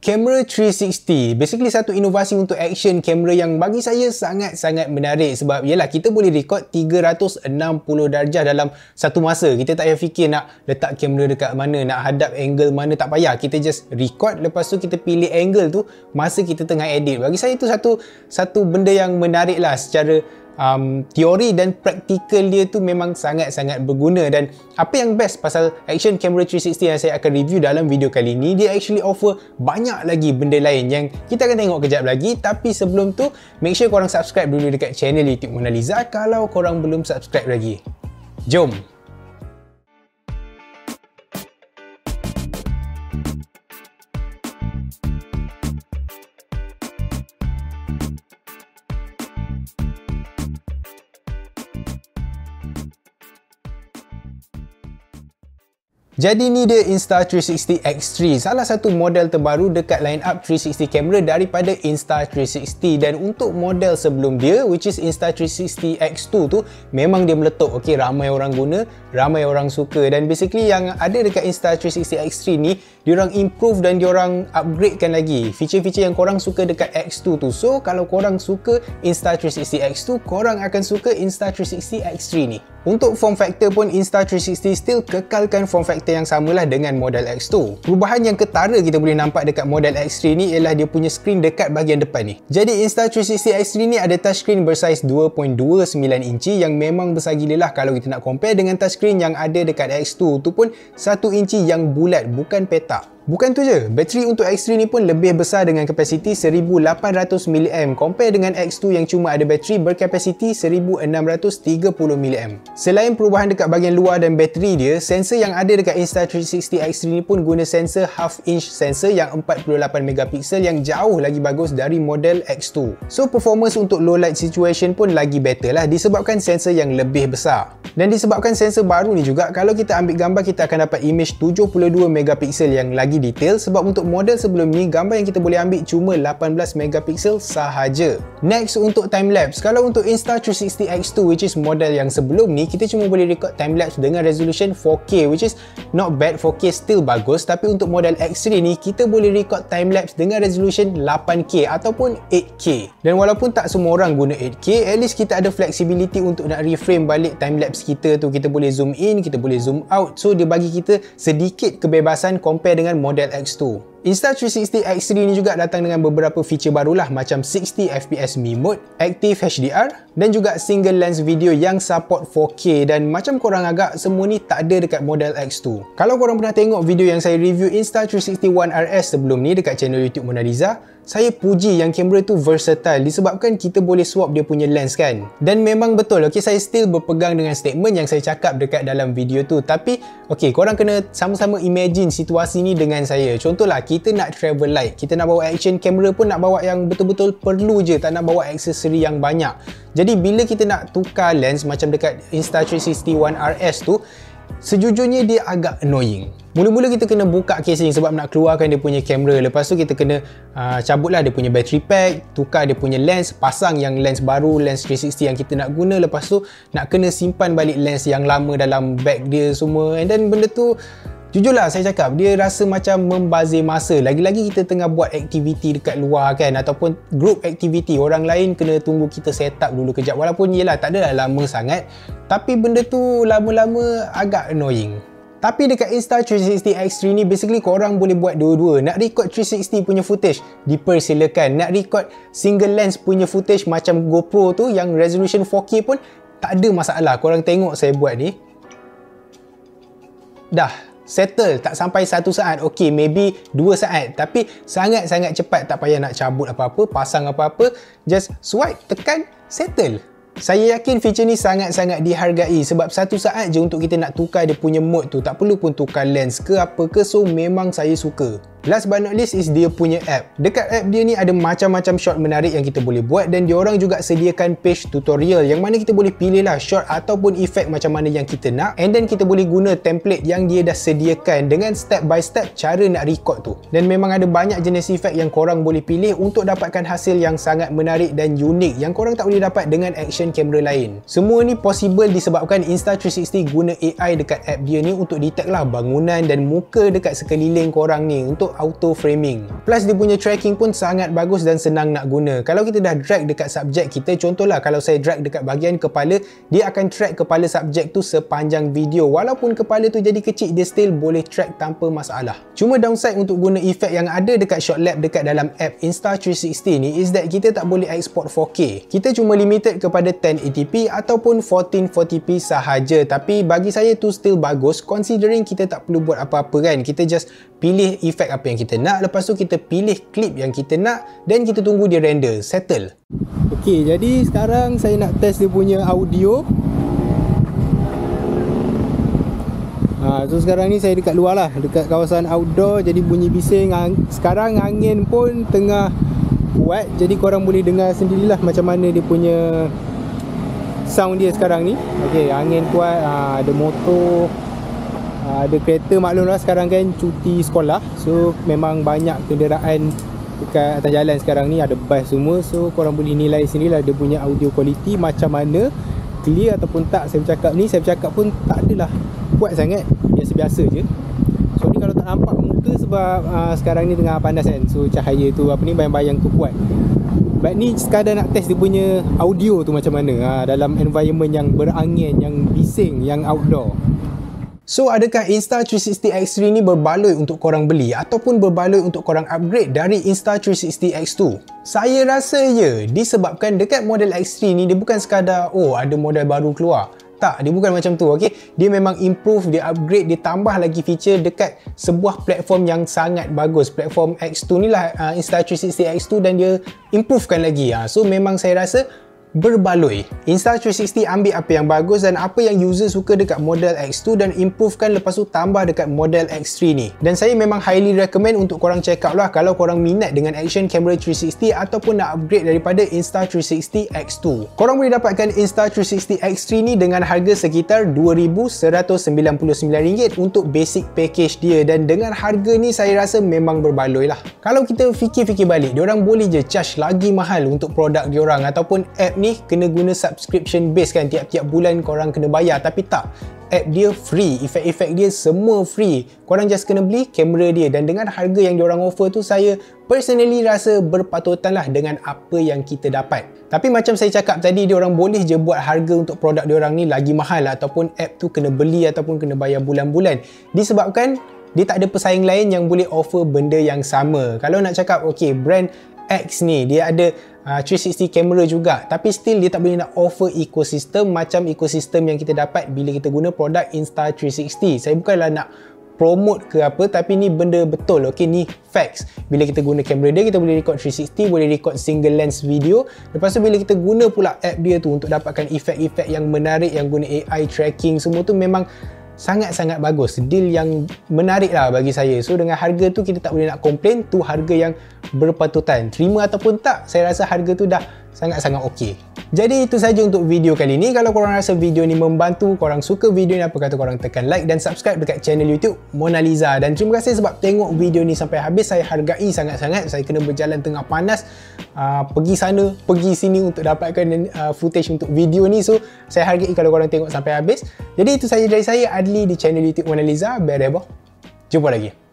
Kamera 360, basically satu inovasi untuk action kamera yang bagi saya sangat-sangat menarik sebab yelah kita boleh record 360 darjah dalam satu masa. Kita tak payah fikir nak letak kamera dekat mana, nak hadap angle mana, tak payah. Kita just record, lepas tu kita pilih angle tu masa kita tengah edit. Bagi saya itu satu benda yang menarik lah secara teori dan praktikal dia tu memang sangat-sangat berguna. Dan apa yang best pasal action camera 360 yang saya akan review dalam video kali ni, dia actually offer banyak lagi benda lain yang kita akan tengok kejap lagi. Tapi sebelum tu, make sure korang subscribe dulu dekat channel YouTube Mona Lisa kalau korang belum subscribe lagi. Jom! Jadi ni dia Insta360 X3, salah satu model terbaru dekat line up 360 kamera daripada Insta360. Dan untuk model sebelum dia, which is Insta360 X2 tu, memang dia meletup. Okay, ramai orang guna, ramai orang suka. Dan basically yang ada dekat Insta360 X3 ni, diorang improve dan diorang upgradekan lagi feature-feature yang korang suka dekat X2 tu. So kalau korang suka Insta360 X2, korang akan suka Insta360 X3 ni. Untuk form factor pun Insta360 still kekalkan form factor yang samalah dengan model X2. Perubahan yang ketara kita boleh nampak dekat model X3 ni ialah dia punya screen dekat bahagian depan ni. Jadi Insta360 X3 ni ada touchscreen bersaiz 2.29 inci yang memang besar gila lah kalau kita nak compare dengan touchscreen yang ada dekat X2 tu pun 1 inci yang bulat, bukan petak. Bukan tu je, bateri untuk X3 ni pun lebih besar dengan kapasiti 1800 mAh compare dengan X2 yang cuma ada bateri berkapasiti 1630 mAh. Selain perubahan dekat bahagian luar dan bateri dia, sensor yang ada dekat Insta360 X3 ni pun guna sensor half inch sensor yang 48 megapiksel yang jauh lagi bagus dari model X2. So performance untuk low light situation pun lagi better lah disebabkan sensor yang lebih besar. Dan disebabkan sensor baru ni juga, kalau kita ambil gambar kita akan dapat image 72 megapiksel yang lagi detail, sebab untuk model sebelum ni gambar yang kita boleh ambil cuma 18 megapiksel sahaja. Next untuk time lapse, kalau untuk Insta360 X2 which is model yang sebelum ni, kita cuma boleh record time lapse dengan resolution 4K, which is not bad. 4K still bagus. Tapi untuk model X3 ni kita boleh record time lapse dengan resolution 8K ataupun 8K. Dan walaupun tak semua orang guna 8K, at least kita ada flexibility untuk nak reframe balik time lapse kita tu. Kita boleh zoom in, kita boleh zoom out, so dia bagi kita sedikit kebebasan compare dengan model X2. Insta360 X3 ni juga datang dengan beberapa feature barulah macam 60fps Mi Mode, Active HDR dan juga single lens video yang support 4K. Dan macam korang agak, semua ni tak ada dekat model X2. Kalau korang pernah tengok video yang saya review Insta360 One RS sebelum ni dekat channel YouTube Mona Lisa, saya puji yang kamera tu versatile disebabkan kita boleh swap dia punya lens kan. Dan memang betul, okay, saya still berpegang dengan statement yang saya cakap dekat dalam video tu. Tapi okay, korang kena sama-sama imagine situasi ni dengan saya. Contohlah, kita nak travel light, kita nak bawa action camera pun nak bawa yang betul-betul perlu je, tak nak bawa aksesori yang banyak. Jadi bila kita nak tukar lens macam dekat Insta360 One RS tu, sejujurnya dia agak annoying. Mula-mula kita kena buka casing sebab nak keluarkan dia punya kamera. Lepas tu kita kena cabutlah dia punya battery pack, tukar dia punya lens, pasang yang lens baru, lens 360 yang kita nak guna. Lepas tu nak kena simpan balik lens yang lama dalam bag dia semua. And then benda tu, jujurlah saya cakap, dia rasa macam membazir masa. Lagi-lagi kita tengah buat aktiviti dekat luar kan, ataupun group aktiviti, orang lain kena tunggu kita set up dulu kejap. Walaupun yelah tak adalah lama sangat, tapi benda tu lama-lama agak annoying. Tapi dekat Insta360 X3 ni basically korang boleh buat dua-dua. Nak record 360 punya footage, dipersilakan. Nak record single lens punya footage macam GoPro tu yang resolution 4K pun tak ada masalah. Korang tengok saya buat ni, dah settle, tak sampai 1 saat. Okay, maybe 2 saat, tapi sangat-sangat cepat. Tak payah nak cabut apa-apa, pasang apa-apa, just swipe, tekan, settle. Saya yakin feature ni sangat-sangat dihargai sebab 1 saat je untuk kita nak tukar dia punya mode tu. Tak perlu pun tukar lens ke apa ke, so memang saya suka. Last but not least is dia punya app. Dekat app dia ni ada macam-macam shot menarik yang kita boleh buat, dan diorang juga sediakan page tutorial yang mana kita boleh pilih lah shot ataupun efek macam mana yang kita nak, and then kita boleh guna template yang dia dah sediakan dengan step by step cara nak record tu. Dan memang ada banyak jenis efek yang korang boleh pilih untuk dapatkan hasil yang sangat menarik dan unik yang korang tak boleh dapat dengan action kamera lain. Semua ni possible disebabkan Insta360 guna AI dekat app dia ni untuk detect lah bangunan dan muka dekat sekeliling korang ni, untuk untuk auto framing. Plus dia punya tracking pun sangat bagus dan senang nak guna. Kalau kita dah drag dekat subjek kita, contohlah kalau saya drag dekat bahagian kepala, dia akan track kepala subjek tu sepanjang video. Walaupun kepala tu jadi kecil, dia still boleh track tanpa masalah. Cuma downside untuk guna efek yang ada dekat ShotLab dekat dalam app Insta360 ni is that kita tak boleh export 4K. Kita cuma limited kepada 1080p ataupun 1440p sahaja. Tapi bagi saya tu still bagus considering kita tak perlu buat apa-apa kan. Kita just pilih efek apa yang kita nak, lepas tu kita pilih clip yang kita nak dan kita tunggu dia render, settle. Ok, jadi sekarang saya nak test dia punya audio. So sekarang ni saya dekat luar lah, dekat kawasan outdoor, jadi bunyi bising. Sekarang angin pun tengah kuat, jadi korang boleh dengar sendirilah macam mana dia punya sound dia sekarang ni. Ok, angin kuat, ada motor, ada kereta. Maklumlah sekarang kan cuti sekolah, so memang banyak kenderaan dekat atas jalan sekarang ni, ada bus semua. So korang boleh nilai sendirilah dia punya audio quality macam mana, clear ataupun tak. Saya bercakap ni, saya bercakap pun tak adalah kuat sangat, biasa-biasa je. So ni kalau tak nampak muka sebab sekarang ni tengah panas kan, so cahaya tu bayang-bayang tu kuat. But ni sekadar nak test dia punya audio tu macam mana dalam environment yang berangin, yang bising, yang outdoor. So adakah Insta360 X3 ni berbaloi untuk korang beli ataupun berbaloi untuk korang upgrade dari Insta360 X2? Saya rasa ya, disebabkan dekat model X3 ni dia bukan sekadar ada model baru keluar. Tak, dia bukan macam tu, okay? Dia memang improve, dia upgrade, dia tambah lagi feature dekat sebuah platform yang sangat bagus. Platform X2 ni lah, Insta360 X2, dan dia improvekan lagi. So memang saya rasa berbaloi. Insta360 ambil apa yang bagus dan apa yang user suka dekat model X2 dan improvekan, lepas tu tambah dekat model X3 ni. Dan saya memang highly recommend untuk korang check out lah kalau korang minat dengan action camera 360 ataupun nak upgrade daripada Insta360 X2. Korang boleh dapatkan Insta360 X3 ni dengan harga sekitar RM2,199 untuk basic package dia, dan dengan harga ni saya rasa memang berbaloi lah. Kalau kita fikir-fikir balik, diorang boleh je charge lagi mahal untuk produk diorang ataupun app ni kena guna subscription base kan, tiap-tiap bulan korang kena bayar. Tapi tak, app dia free, efek-efek dia semua free, korang just kena beli kamera dia. Dan dengan harga yang diorang offer tu, saya personally rasa berpatutan lah dengan apa yang kita dapat. Tapi macam saya cakap tadi, diorang boleh je buat harga untuk produk diorang ni lagi mahal, ataupun app tu kena beli ataupun kena bayar bulan-bulan, disebabkan dia tak ada pesaing lain yang boleh offer benda yang sama. Kalau nak cakap ok, brand X ni dia ada 360 kamera juga, tapi still dia tak boleh nak offer ekosistem macam ekosistem yang kita dapat bila kita guna produk Insta360. Saya bukanlah nak promote ke apa, tapi ni benda betul, ok, ni facts. Bila kita guna kamera dia, kita boleh record 360, boleh record single lens video. Lepas tu bila kita guna pula app dia tu untuk dapatkan efek-efek yang menarik, yang guna AI tracking semua tu, memang sangat-sangat bagus. Deal yang menarik lah bagi saya. So dengan harga tu kita tak boleh nak komplain, tu harga yang berpatutan. Terima ataupun tak, saya rasa harga tu dah sangat-sangat okey. Jadi itu saja untuk video kali ni. Kalau korang rasa video ni membantu, korang suka video ni, apa kata korang tekan like dan subscribe dekat channel YouTube Mona Lisa. Dan terima kasih sebab tengok video ni sampai habis. Saya hargai sangat-sangat. Saya kena berjalan tengah panas, pergi sana, pergi sini untuk dapatkan footage untuk video ni. So saya hargai kalau korang tengok sampai habis. Jadi itu saja dari saya, Adli, di channel YouTube Mona Lisa. Berebo. Jumpa lagi.